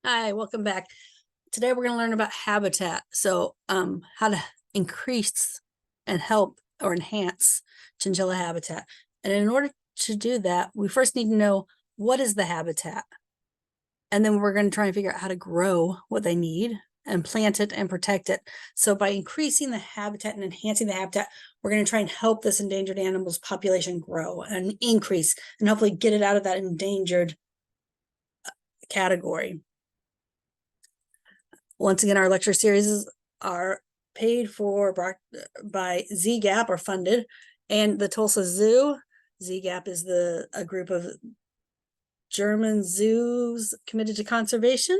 Hi, welcome back. Today we're going to learn about habitat. So, how to increase and help or enhance chinchilla habitat. And in order to do that, we first need to know what is the habitat. And then we're going to try and figure out how to grow what they need and plant it and protect it. So by increasing the habitat and enhancing the habitat, we're going to try and help this endangered animals population grow and increase and hopefully get it out of that endangered category. Once again, our lecture series are paid for by ZGAP or funded, and the Tulsa Zoo. ZGAP is a group of German zoos committed to conservation,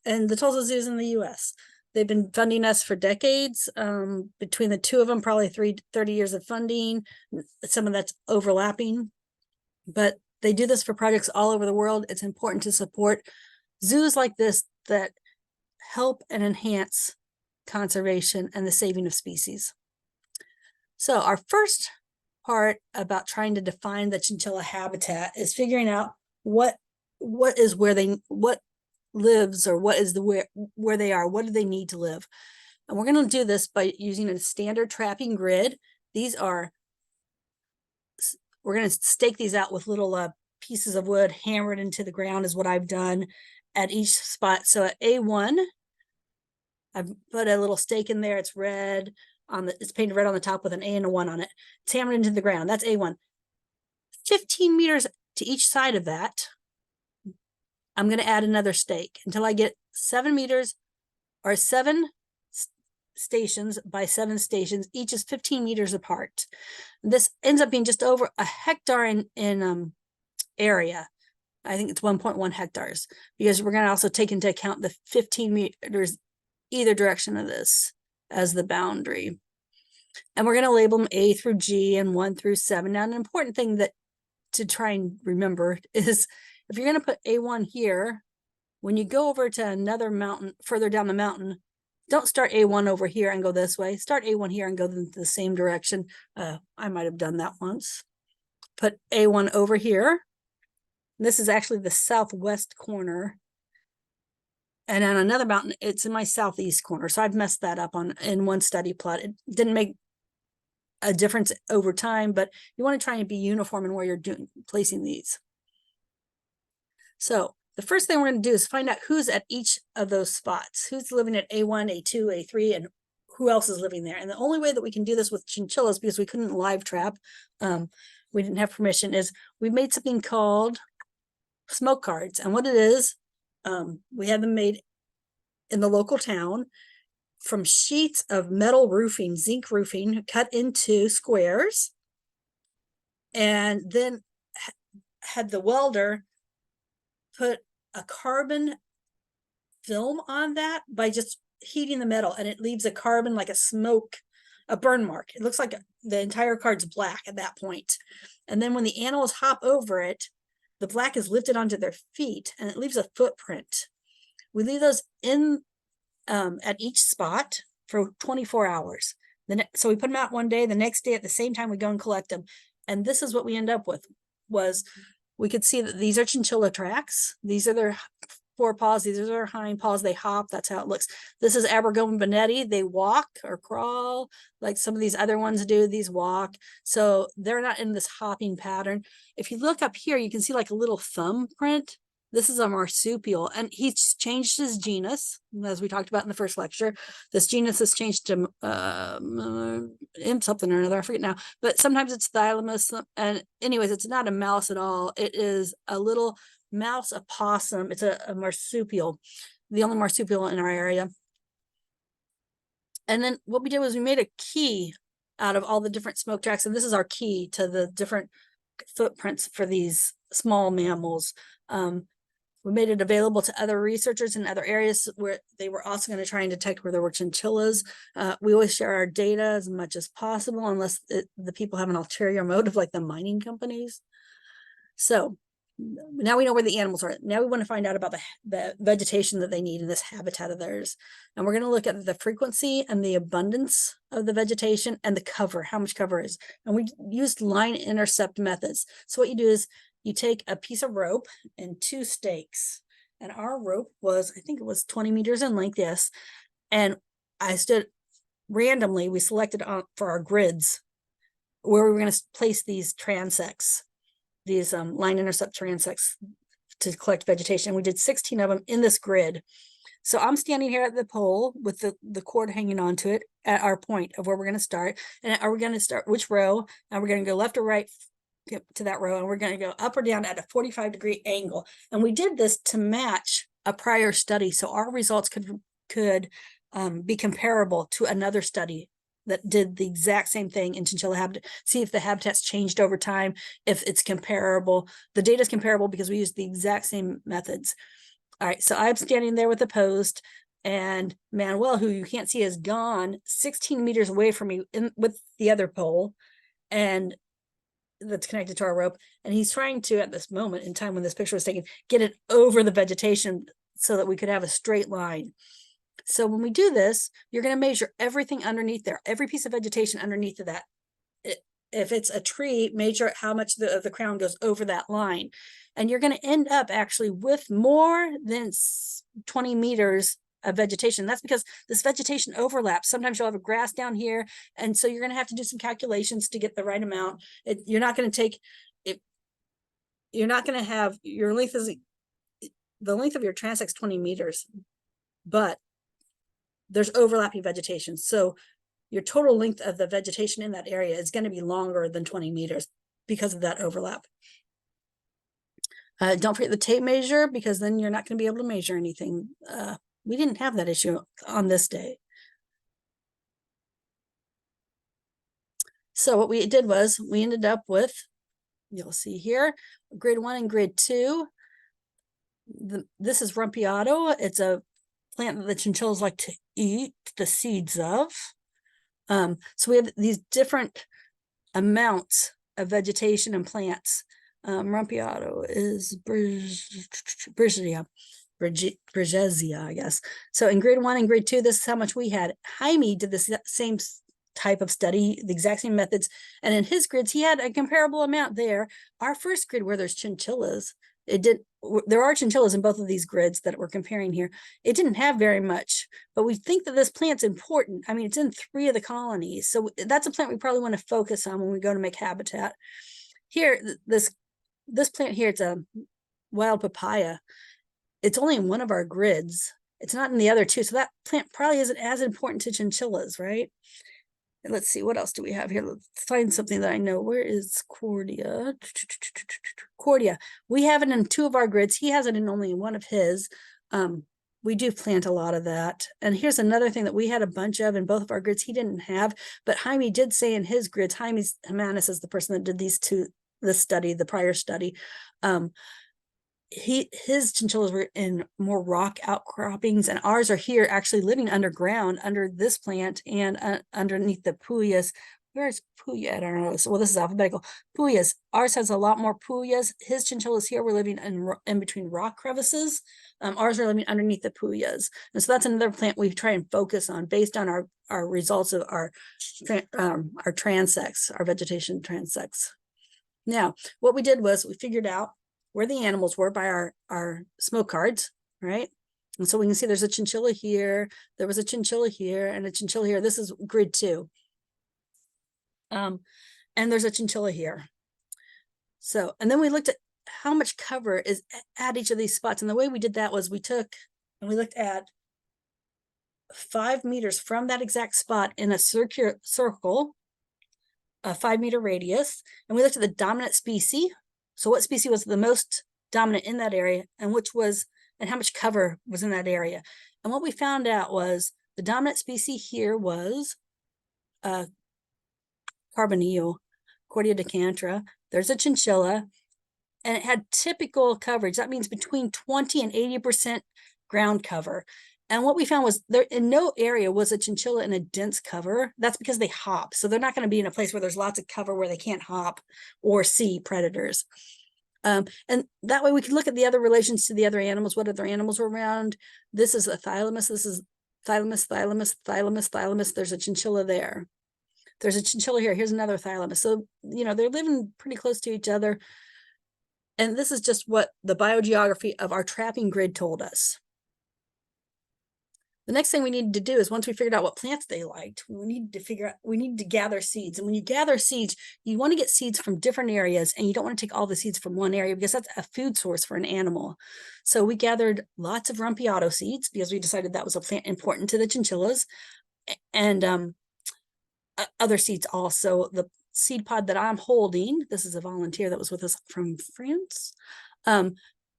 and the Tulsa Zoo is in the U.S. They've been funding us for decades. Between the two of them, probably 30 years of funding. Some of that's overlapping, but they do this for projects all over the world. It's important to support zoos like this that help and enhance conservation and the saving of species. So our first part about trying to define the chinchilla habitat is figuring out what lives, or what is where they are, what do they need to live. And we're going to do this by using a standard trapping grid. We're going to stake these out with little pieces of wood hammered into the ground is what I've done at each spot. So at A1, I've put a little stake in there. It's red it's painted red on the top with an A and a 1 on it. It's hammered into the ground. That's A1. 15 meters to each side of that, I'm going to add another stake until I get 7 meters or 7 stations by 7 stations. Each is 15 meters apart. This ends up being just over a hectare in area. I think it's 1.1 hectares, because we're going to also take into account the 15 meters either direction of this as the boundary. And we're going to label them A through G and 1 through 7. Now, an important thing that to try and remember is if you're going to put A1 here, when you go over to another mountain further down the mountain, don't start A1 over here and go this way. Start A1 here and go the same direction. I might have done that once. Put A1 over here. This is actually the southwest corner. And on another mountain, it's in my southeast corner. So I've messed that up in one study plot. It didn't make a difference over time, but you want to try and be uniform in where you're placing these. So the first thing we're going to do is find out who's at each of those spots. Who's living at A1, A2, A3, and who else is living there. And the only way that we can do this with chinchillas, because we couldn't live trap, we didn't have permission, is we made something called smoke cards. And what it is, we had them made in the local town from sheets of metal roofing, zinc roofing, cut into squares, and then had the welder put a carbon film on that by just heating the metal, and it leaves a carbon, like a smoke, a burn mark. It looks like the entire card's black at that point. And then when the animals hop over it, the black is lifted onto their feet and it leaves a footprint. We leave those in at each spot for 24 hours. So we put them out one day, the next day at the same time we go and collect them. And this is what we end up with, was we could see that these are chinchilla tracks. These are their forepaws, these are their hind paws, they hop, that's how it looks. This is Abergone bonetti, they walk or crawl like some of these other ones do, these walk. So they're not in this hopping pattern. If you look up here, you can see like a little thumb print. This is a marsupial, and he's changed his genus, as we talked about in the first lecture. This genus has changed to something or another, I forget now, but sometimes it's Thylamus. And anyways, it's not a mouse at all. It is a little mouse opossum. It's a marsupial, the only marsupial in our area. And then what we did was we made a key out of all the different smoke tracks, and this is our key to the different footprints for these small mammals. We made it available to other researchers in other areas where they were also going to try and detect where there were chinchillas. We always share our data as much as possible, unless the people have an ulterior motive, like the mining companies. So now we know where the animals are. Now we want to find out about the vegetation that they need in this habitat of theirs. And we're going to look at the frequency and the abundance of the vegetation and the cover, how much cover is. And we used line intercept methods. So what you do is you take a piece of rope and 2 stakes, and our rope was, I think it was 20 meters in length, yes. And I stood randomly, we selected for our grids where we were going to place these transects, these line intercept transects to collect vegetation. We did 16 of them in this grid. So I'm standing here at the pole with the cord hanging onto it at our point of where we're going to start. And are we going to start which row? And we're going to go left or right to that row. And we're going to go up or down at a 45-degree angle. And we did this to match a prior study. So our results could be comparable to another study that did the exact same thing in chinchilla habitat, see if the habitats changed over time, if it's comparable. The data is comparable because we used the exact same methods. All right, so I'm standing there with the post, and Manuel, who you can't see, is gone 16 meters away from me with the other pole, and that's connected to our rope. And he's trying to, at this moment in time when this picture was taken, get it over the vegetation so that we could have a straight line. So when we do this, you're going to measure everything underneath there, every piece of vegetation underneath of that. If it's a tree, measure how much of the crown goes over that line. And you're going to end up actually with more than 20 meters of vegetation. That's because this vegetation overlaps. Sometimes you'll have a grass down here. And so you're going to have to do some calculations to get the right amount. You're not going to take it. You're not going to have your length is the length of your transect's 20 meters, but there's overlapping vegetation. So your total length of the vegetation in that area is going to be longer than 20 meters because of that overlap. Don't forget the tape measure, because then you're not going to be able to measure anything. We didn't have that issue on this day. So what we did was we ended up with, you'll see here, grade 1 and grade 2. This is rumpiato. It's a plant that the chinchillas like to eat the seeds of. So we have these different amounts of vegetation and plants. Rumpiato is Brigesia, I guess. So in grade 1 and grade 2, this is how much we had. Jaime did the same type of study, the exact same methods. And in his grids, he had a comparable amount there. Our first grid where there's chinchillas, there are chinchillas in both of these grids that we're comparing here. It didn't have very much, but we think that this plant's important. I mean, it's in 3 of the colonies. So that's a plant we probably want to focus on when we go to make habitat. Here, this plant here, it's a wild papaya. It's only in 1 of our grids. It's not in the other 2. So that plant probably isn't as important to chinchillas, right? And let's see, what else do we have here? Let's find something that I know. Where is Cordia? Cordia. We have it in 2 of our grids. He has it in only 1 of his. We do plant a lot of that. And here's another thing that we had a bunch of in both of our grids he didn't have, but Jaime did say in his grids, Jaime Jimenez is the person that did this study, the prior study. His chinchillas were in more rock outcroppings, and ours are here actually living underground under this plant and underneath the puyas. Where's puya? I don't know. So, well, this is alphabetical. Puyas. Ours has a lot more puyas. His chinchillas here were living in between rock crevices. Ours are living underneath the puyas. And so that's another plant we try and focus on based on our results of our transects, our vegetation transects. Now, what we did was we figured out where the animals were by our smoke cards, right? And so we can see there's a chinchilla here, there was a chinchilla here, and a chinchilla here. This is grid 2. And there's a chinchilla here. So, and then we looked at how much cover is at each of these spots. And the way we did that was we took and we looked at 5 meters from that exact spot in a circular circle, a 5-meter radius, and we looked at the dominant species. So what species was the most dominant in that area, and how much cover was in that area. And what we found out was the dominant species here was Carbonillo, Cordia decantra. There's a chinchilla, and it had typical coverage. That means between 20 and 80% ground cover. And what we found was there in no area was a chinchilla in a dense cover. That's because they hop. So they're not going to be in a place where there's lots of cover where they can't hop or see predators. And that way we could look at the other relations to the other animals, what other animals were around. This is a thylamus. This is thylamus, thylamus, thylamus, thylamus. There's a chinchilla there. There's a chinchilla here. Here's another thylamus. So, they're living pretty close to each other. And this is just what the biogeography of our trapping grid told us. The next thing we needed to do is, once we figured out what plants they liked, we needed to gather seeds. And when you gather seeds, you want to get seeds from different areas, and you don't want to take all the seeds from one area because that's a food source for an animal. So we gathered lots of Rumpiato seeds because we decided that was a plant important to the chinchillas, and other seeds also. The seed pod that I'm holding, this is a volunteer that was with us from France.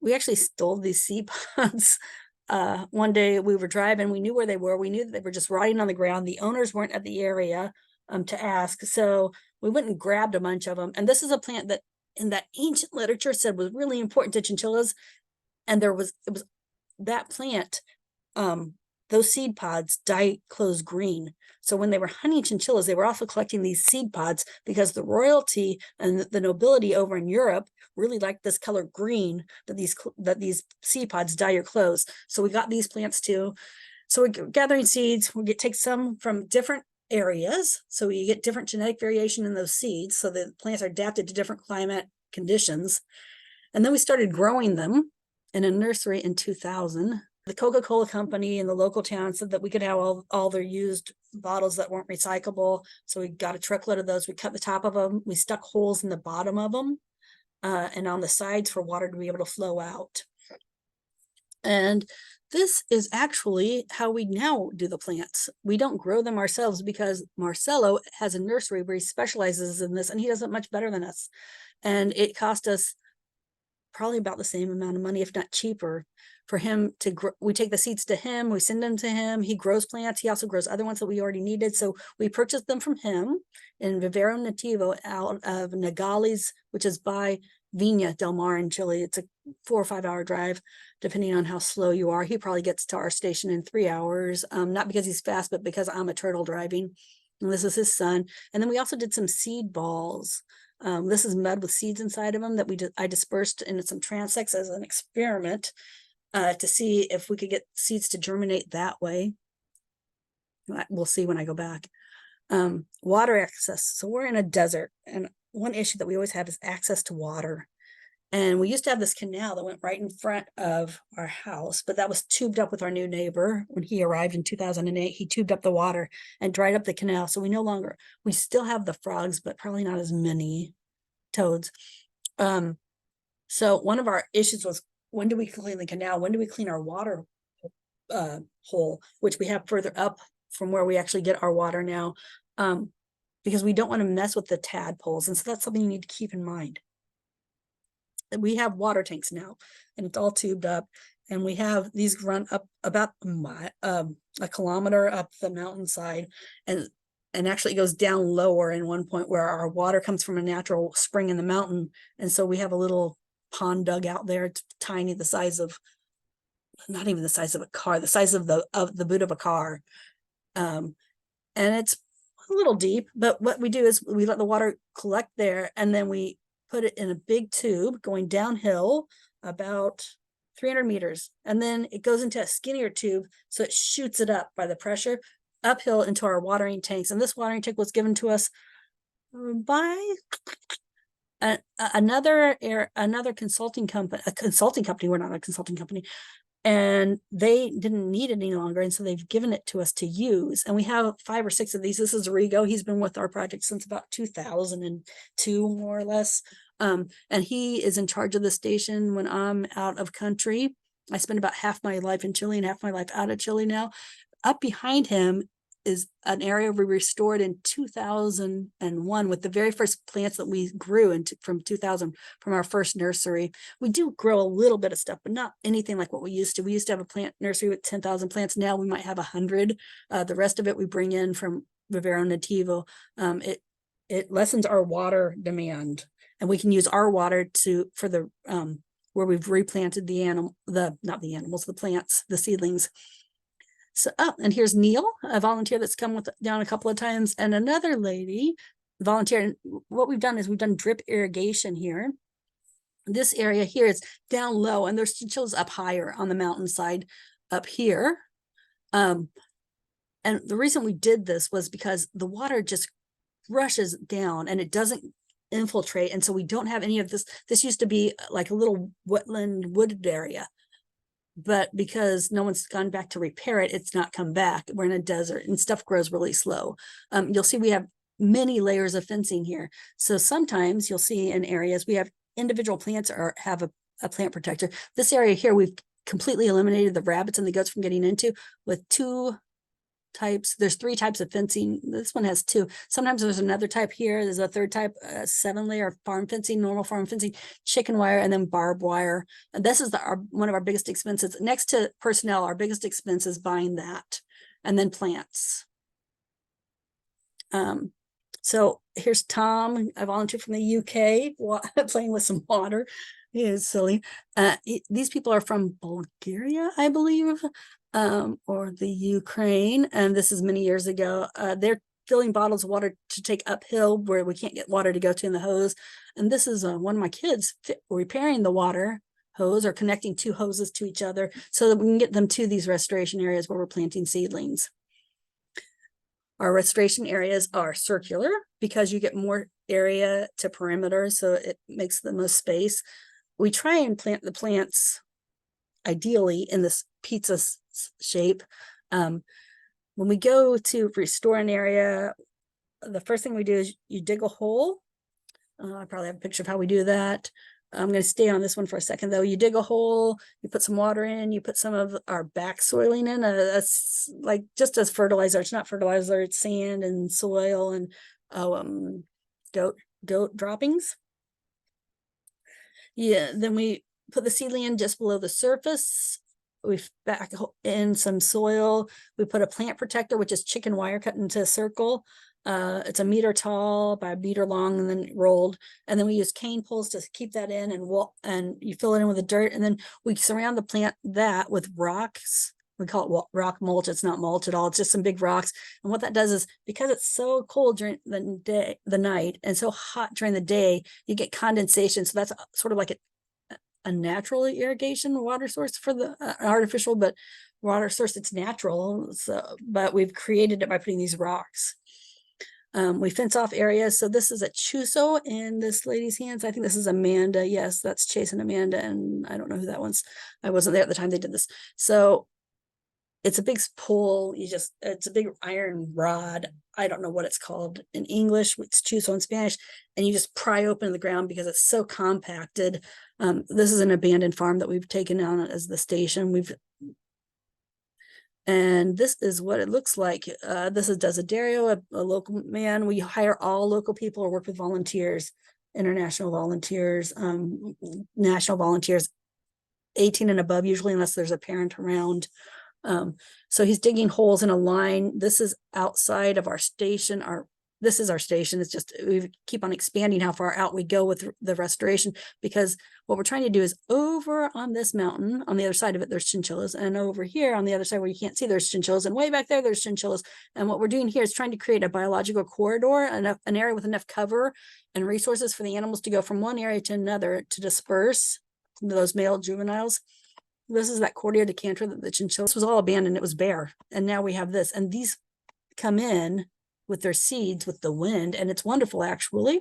We actually stole these seed pods. One day we were driving, we knew where they were. We knew that they were just rotting on the ground. The owners weren't at the area to ask. So we went and grabbed a bunch of them. And this is a plant that in that ancient literature said was really important to chinchillas. And it was that plant, those seed pods dye clothes green. So when they were hunting chinchillas, they were also collecting these seed pods because the royalty and the nobility over in Europe really liked this color green that these seed pods dye your clothes. So we got these plants too. So we're gathering seeds. We take some from different areas. So you get different genetic variation in those seeds. So the plants are adapted to different climate conditions. And then we started growing them in a nursery in 2000. The Coca-Cola company in the local town said that we could have all their used bottles that weren't recyclable. So we got a truckload of those. We cut the top of them. We stuck holes in the bottom of them and on the sides for water to be able to flow out. And this is actually how we now do the plants. We don't grow them ourselves because Marcelo has a nursery where he specializes in this, and he does it much better than us. And it cost us probably about the same amount of money, if not cheaper, for him to grow. We take the seeds to him, we send them to him. He grows plants. He also grows other ones that we already needed. So we purchased them from him in Vivero Nativo out of Nogales, which is by Viña del Mar in Chile. It's a 4 or 5 hour drive, depending on how slow you are. He probably gets to our station in 3 hours, not because he's fast, but because I'm a turtle driving. And this is his son. And then we also did some seed balls. This is mud with seeds inside of them that I dispersed into some transects as an experiment to see if we could get seeds to germinate that way. We'll see when I go back. Water access. So we're in a desert, and one issue that we always have is access to water. And we used to have this canal that went right in front of our house, but that was tubed up with our new neighbor. When he arrived in 2008, he tubed up the water and dried up the canal. So we still have the frogs, but probably not as many toads. So one of our issues was, when do we clean the canal? When do we clean our water hole, which we have further up from where we actually get our water now, because we don't want to mess with the tadpoles. And so that's something you need to keep in mind. We have water tanks now, and it's all tubed up, and we have these run up about a kilometer up the mountainside, and actually it goes down lower in one point where our water comes from a natural spring in the mountain. And so we have a little pond dug out there. It's tiny, the size of, not even the size of a car, the size of the boot of a car. And it's a little deep, but what we do is we let the water collect there, and then we put it in a big tube going downhill about 300 meters. And then it goes into a skinnier tube, so it shoots it up by the pressure uphill into our watering tanks. And this watering tank was given to us by another consulting company. We're not a consulting company, and they didn't need it any longer, and so they've given it to us to use. And we have 5 or 6 of these. This is Rigo. He's been with our project since about 2002, more or less. And he is in charge of the station when I'm out of country. I spend about half my life in Chile and half my life out of Chile now. Up behind him is an area we restored in 2001 with the very first plants that we grew from 2000, from our first nursery. We do grow a little bit of stuff, but not anything like what we used to. We used to have a plant nursery with 10,000 plants. Now we might have 100. The rest of it we bring in from Vivero Nativo. It lessens our water demand, and we can use our water for the where we've replanted the plants, the seedlings. So, and here's Neil, a volunteer that's come down a couple of times, and another lady, volunteer. And what we've done is we've done drip irrigation here. This area here is down low, and there's chinchillas up higher on the mountainside up here. And the reason we did this was because the water just rushes down, and it doesn't infiltrate. And so we don't have any of this. This used to be like a little wetland wooded area, but because no one's gone back to repair it, it's not come back. We're in a desert and stuff grows really slow. You'll see we have many layers of fencing here. So sometimes you'll see in areas we have individual plants or have a plant protector. This area here, we've completely eliminated the rabbits and the goats from getting into with two types. There's 3 types of fencing. This one has 2. Sometimes there's another type here. There's a 3rd type, 7-layer farm fencing, normal farm fencing, chicken wire, and then barbed wire. And this is one of our biggest expenses. Next to personnel, our biggest expense is buying that, and then plants. So here's Tom. I volunteered from the UK, playing with some water. He is silly. These people are from Bulgaria, I believe, or the Ukraine. And this is many years ago. They're filling bottles of water to take uphill where we can't get water to go to in the hose. And this is one of my kids repairing the water hose or connecting 2 hoses to each other so that we can get them to these restoration areas where we're planting seedlings. Our restoration areas are circular because you get more area to perimeter, so it makes the most space. We try and plant the plants ideally in this pizza shape. When we go to restore an area, the first thing we do is you dig a hole. I probably have a picture of how we do that. I'm going to stay on this one for a second, though. You dig a hole, you put some water in, you put some of our back soiling in. That's like just as fertilizer. It's not fertilizer, it's sand and soil and goat droppings. Yeah, then we put the seedling in just below the surface. We back in some soil. We put a plant protector, which is chicken wire cut into a circle. It's 1 meter tall by 1 meter long and then rolled. And then we use cane poles to keep that in, and you fill it in with the dirt. And then we surround the plant with rocks. We call it rock mulch. It's not mulch at all. It's just some big rocks. And what that does is, because it's so cold during the night and so hot during the day, you get condensation. So that's sort of like a natural irrigation water source for the artificial, but water source, it's natural. So, but we've created it by putting these rocks. We fence off areas. So this is a chuso in this lady's hands. I think this is Amanda. Yes, that's Chase and Amanda. And I don't know who that one's. I wasn't there at the time they did this. So it's a big pole. It's a big iron rod. I don't know what it's called in English. It's chuso in Spanish. And you just pry open the ground because it's so compacted. This is an abandoned farm that we've taken on as the station. And this is what it looks like. This is Desiderio, a local man. We hire all local people or work with volunteers, international volunteers, national volunteers, 18 and above, usually, unless there's a parent around. So he's digging holes in a line. This is outside of our station. This is our station. It's just, we keep on expanding how far out we go with the restoration, because what we're trying to do is over on this mountain, on the other side of it, there's chinchillas. And over here on the other side where you can't see, there's chinchillas. And way back there, there's chinchillas. And what we're doing here is trying to create a biological corridor, an area with enough cover and resources for the animals to go from one area to another to disperse those male juveniles. This is that Cordia decanter that the chinchillas was all abandoned. It was bare. And now we have this. And these come in with their seeds with the wind, and it's wonderful, actually.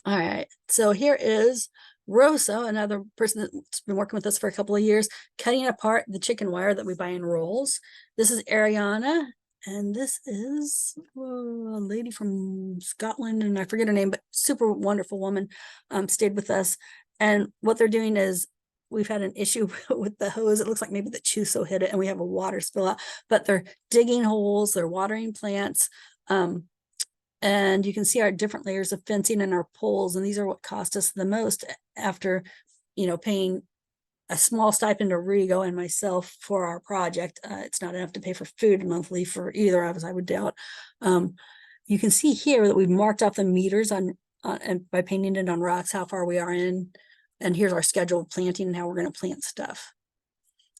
All right, so here is Rosa, another person that's been working with us for a couple of years, cutting apart the chicken wire that we buy in rolls. This is Ariana, and this is a lady from Scotland, and I forget her name, but super wonderful woman, stayed with us. And what they're doing is, we've had an issue with the hose. It looks like maybe the chuso hit it and we have a water spill out, but they're digging holes, they're watering plants. And you can see our different layers of fencing and our poles. And these are what cost us the most after, paying a small stipend to Rigo and myself for our project. It's not enough to pay for food monthly for either of us, I would doubt. You can see here that we've marked off the meters and by painting it on rocks, how far we are in. And here's our schedule of planting and how we're going to plant stuff.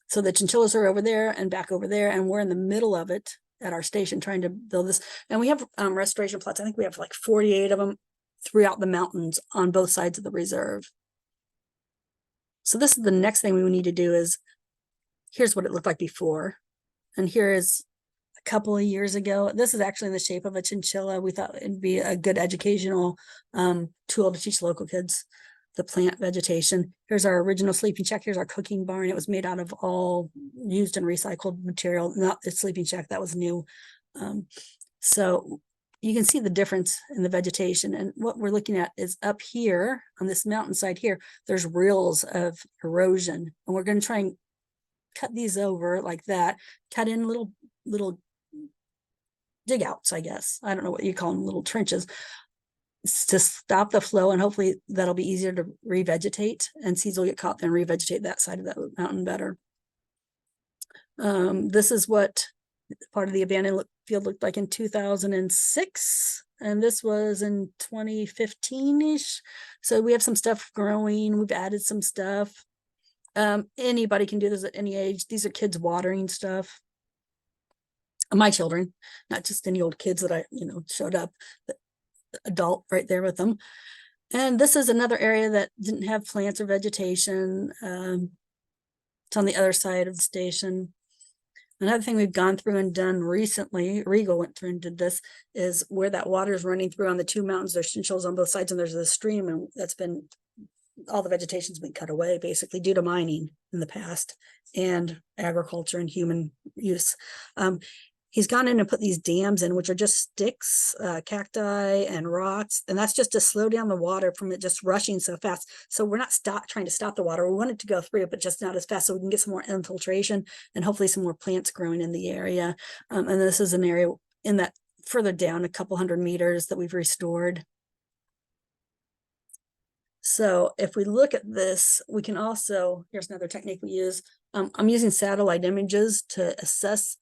So the chinchillas are over there and back over there, and we're in the middle of it at our station trying to build this. And we have restoration plots. I think we have like 48 of them throughout the mountains on both sides of the reserve. So this is the next thing we need to do is, here's what it looked like before. And here is couple of years ago. This is actually in the shape of a chinchilla. We thought it'd be a good educational tool to teach local kids the plant vegetation. Here's our original sleeping shack. Here's our cooking barn. It was made out of all used and recycled material, not the sleeping shack, that was new. So you can see the difference in the vegetation. And what we're looking at is up here on this mountainside here, there's rills of erosion. And we're going to try and cut these over like that, cut in little dig outs, I guess. I don't know what you call them, little trenches, to stop the flow, and hopefully that'll be easier to revegetate, and seeds will get caught and revegetate that side of that mountain better. This is what part of the abandoned field looked like in 2006, and this was in 2015-ish. So we have some stuff growing. We've added some stuff. Anybody can do this at any age. These are kids watering stuff. My children, not just any old kids that I, showed up, the adult right there with them. And this is another area that didn't have plants or vegetation. It's on the other side of the station. Another thing we've gone through and done recently, Regal went through and did this, is where that water is running through on the two mountains. There's chinchillas on both sides, and there's a stream, and that's been, all the vegetation's been cut away basically due to mining in the past and agriculture and human use. He's gone in and put these dams in, which are just sticks, cacti and rocks. And that's just to slow down the water from it just rushing so fast. So we're not trying to stop the water. We want it to go through, but just not as fast, so we can get some more infiltration and hopefully some more plants growing in the area. And this is an area in that further down, a couple 100 meters, that we've restored. So if we look at this, we can also, here's another technique we use. I'm using satellite images to assess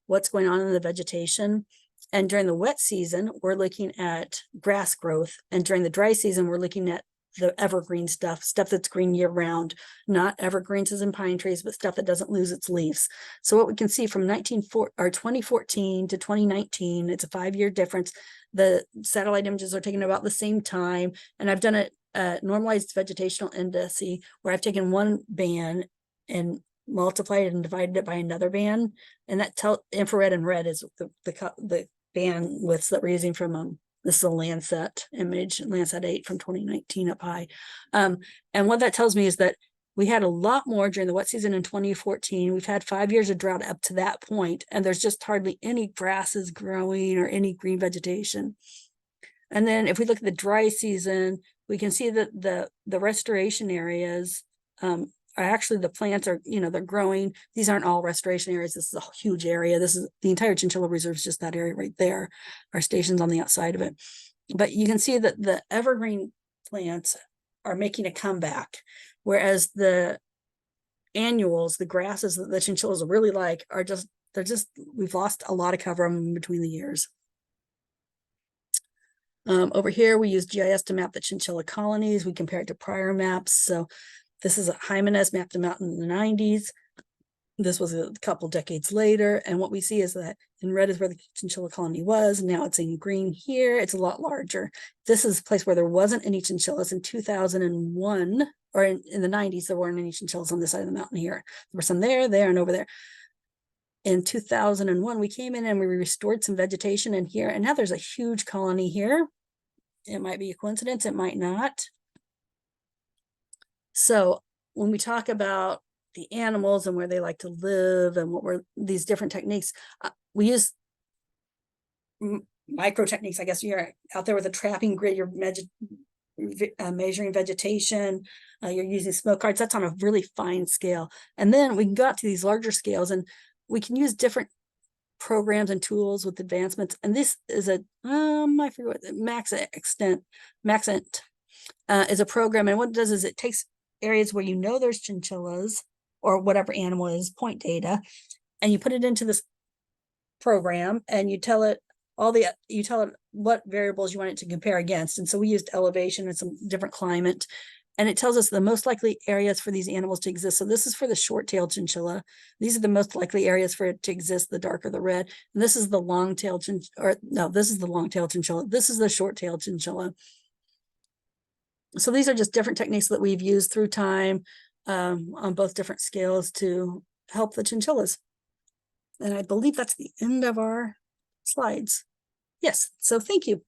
what's going on in the vegetation. And during the wet season, we're looking at grass growth. And during the dry season, we're looking at the evergreen stuff that's green year round, not evergreens as in pine trees, but stuff that doesn't lose its leaves. So what we can see from 2014 to 2019, it's a 5-year difference. The satellite images are taken about the same time. And I've done a normalized vegetational index where I've taken one band and multiplied it and divided it by another band, and that infrared and red is the bandwidths that we're using from this is a Landsat image, Landsat 8 from 2019 up high. And what that tells me is that we had a lot more during the wet season in 2014. We've had 5 years of drought up to that point, and there's just hardly any grasses growing or any green vegetation. And then if we look at the dry season, we can see that the restoration areas are actually, the plants are, they're growing. These aren't all restoration areas. This is a huge area. This is the entire chinchilla reserve, is just that area right there. Our station's on the outside of it. But you can see that the evergreen plants are making a comeback, whereas the annuals, the grasses that the chinchillas really like, are just, we've lost a lot of cover in between the years. Over here, we use GIS to map the chinchilla colonies. We compare it to prior maps. So this is a Jimenez mapped them out in the 90s. This was a couple decades later. And what we see is that in red is where the chinchilla colony was. Now it's in green here. It's a lot larger. This is a place where there wasn't any chinchillas in 2001, or in the 90s, there weren't any chinchillas on this side of the mountain here. There were some there, and over there. In 2001, we came in and we restored some vegetation in here. And now there's a huge colony here. It might be a coincidence. It might not. So when we talk about the animals and where they like to live and what were these different techniques, we use micro techniques. I guess you're out there with a trapping grid, you're measuring vegetation, you're using smoke cards. That's on a really fine scale. And then we can go out to these larger scales, and we can use different programs and tools with advancements. And this is a, I forget what, Maxent is a program. And what it does is it takes areas where there's chinchillas or whatever animal is, point data, and you put it into this program, and you tell it what variables you want it to compare against. And so we used elevation and some different climate, and it tells us the most likely areas for these animals to exist. So this is for the short-tailed chinchilla. These are the most likely areas for it to exist, the darker the red. And this is the long-tailed chinchilla, this is the long-tailed chinchilla. This is the short-tailed chinchilla. So these are just different techniques that we've used through time on both different scales to help the chinchillas. And I believe that's the end of our slides. Yes, so thank you.